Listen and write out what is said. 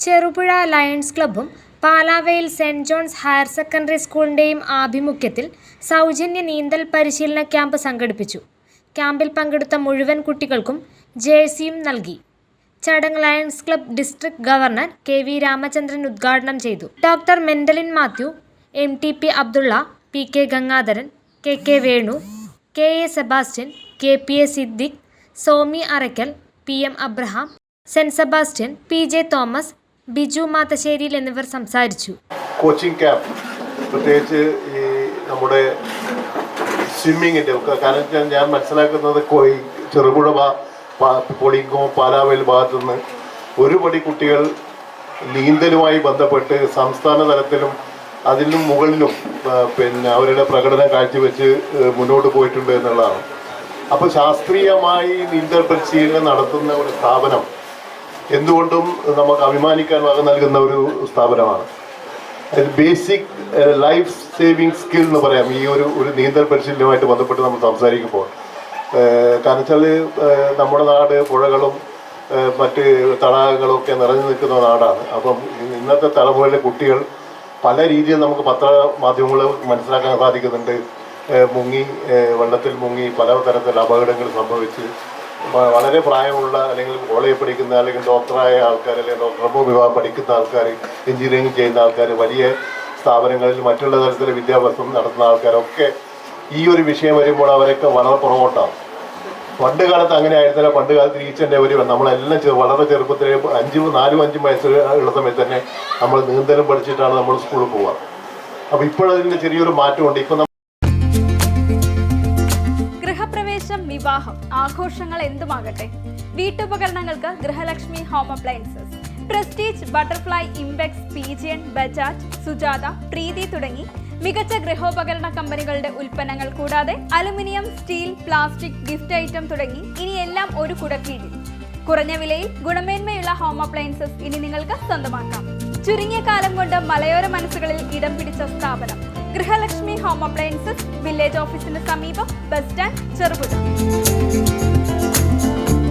Cherupuzha Lions ക്ലബ്ബും പാലാവയിൽ Saint John's higher secondary സ്കൂളിന്റെയും ആഭിമുഖ്യത്തിൽ സൗജന്യ നീന്തൽ പരിശീലന ക്യാമ്പ് സംഘടിപ്പിച്ചു. ക്യാമ്പിൽ പങ്കെടുത്ത മുഴുവൻ കുട്ടികൾക്കും ജേഴ്സിയും നൽകി. ചടങ്ങ് Lions club district governor K V. Ramachandran ഉദ്ഘാടനം ചെയ്തു. Doctor Mendalin Mathew, M T P. Abdulla, P K. Gangadharan, K K. Venu, K A. Sebastian, K P A. Siddique, Somi Arackal, P M. Abraham, Saint Sebastian, P J. Thomas, Biju മാത്തശ്ശേരിയിൽ എന്നിവർ സംസാരിച്ചു. കോച്ചിങ് ക്യാമ്പ് പ്രത്യേകിച്ച് ഈ നമ്മുടെ സ്വിമ്മിങ്ങിൻ്റെ കാരണം ഞാൻ മനസ്സിലാക്കുന്നത് ചെറുപുഴ പൊളിങ്കോ പാലാവയിൽ ഭാഗത്തുനിന്ന് ഒരുപടി കുട്ടികൾ നീന്തലുമായി ബന്ധപ്പെട്ട് സംസ്ഥാന തലത്തിലും അതിനും മുകളിലും അവരുടെ പ്രകടനം കാഴ്ചവെച്ച് മുന്നോട്ട് പോയിട്ടുണ്ട് എന്നുള്ളതാണ്. അപ്പോൾ ശാസ്ത്രീയമായി നീന്തൽ പരിശീലനം നടത്തുന്ന ഒരു സ്ഥാപനം എന്തുകൊണ്ടും നമുക്ക് അഭിമാനിക്കാൻ വക നൽകുന്ന ഒരു സ്ഥാപനമാണ്. ബേസിക് ലൈഫ് സേവിങ് സ്കിൽ എന്ന് പറയാം ഈ ഒരു നീന്തൽ പരിശീലനവുമായിട്ട് ബന്ധപ്പെട്ട് നമ്മൾ സംസാരിക്കുമ്പോൾ. കാരണം വെച്ചാൽ നമ്മുടെ നാട് പുഴകളും മറ്റ് തടാകങ്ങളും ഒക്കെ നിറഞ്ഞു നിൽക്കുന്ന നാടാണ്. അപ്പം ഇന്നത്തെ തലമുറയിലെ കുട്ടികൾ പല രീതിയിൽ നമുക്ക് പത്രമാധ്യമങ്ങൾ മനസ്സിലാക്കാൻ സാധിക്കുന്നുണ്ട്. വെള്ളത്തിൽ മുങ്ങി പല തരത്തിലുള്ള അപകടങ്ങൾ സംഭവിച്ച് വളരെ പ്രായമുള്ള അല്ലെങ്കിൽ കോളേജിൽ പഠിക്കുന്ന അല്ലെങ്കിൽ ഡോക്ടറായ ആൾക്കാർ അല്ലെങ്കിൽ ഡോക്ടർ വിഭാഗം പഠിക്കുന്ന ആൾക്കാർ, എഞ്ചിനീയറിംഗ് ചെയ്യുന്ന ആൾക്കാർ, വലിയ സ്ഥാപനങ്ങളിൽ മറ്റുള്ള തരത്തിലെ വിദ്യാഭ്യാസം നടത്തുന്ന ആൾക്കാരൊക്കെ ഈ ഒരു വിഷയം വരുമ്പോൾ അവരൊക്കെ വളരെ പുറകോട്ടാണ്. പണ്ട് കാലത്ത് അങ്ങനെ ആയിരുന്നില്ല. പണ്ട് കാലത്ത് ഈച്ചൻ്റെ ഒരു നമ്മളെല്ലാം വളരെ ചെറുപ്പത്തിൽ 4-5 വയസ്സ് ഉള്ള സമയത്ത് തന്നെ നമ്മൾ നീന്തലും പഠിച്ചിട്ടാണ് നമ്മൾ സ്കൂളിൽ പോവുക. അപ്പോൾ ഇപ്പോഴതിൻ്റെ ചെറിയൊരു മാറ്റമുണ്ട്. ഇപ്പം വിവാഹം, ആഘോഷങ്ങൾ എന്തുമാകട്ടെ, വീട്ടുപകരണങ്ങൾക്ക് Grihalakshmi home appliances, Prestige, Butterfly, Impex, Pigeon, Bajaj, Sujata, Preethi തുടങ്ങി മികച്ച ഗൃഹോപകരണ കമ്പനികളുടെ ഉൽപ്പന്നങ്ങൾ കൂടാതെ aluminium, steel, plastic, gift item തുടങ്ങി ഇനി എല്ലാം ഒരു കുടക്കീഴിൽ. കുറഞ്ഞ വിലയിൽ ഗുണമേന്മയുള്ള ഹോം അപ്ലയൻസസ് ഇനി നിങ്ങൾക്ക് സ്വന്തമാക്കാം. ചുരുങ്ങിയ കാലം കൊണ്ട് മലയോര മനസ്സുകളിൽ ഇടം പിടിച്ച സ്ഥാപനം ഗൃഹലക്ഷ്മി ഹോം അപ്ലയൻസസ്, വില്ലേജ് ഓഫീസിന് സമീപം, ബസ് സ്റ്റാൻഡ്, ചെറുപുഴ.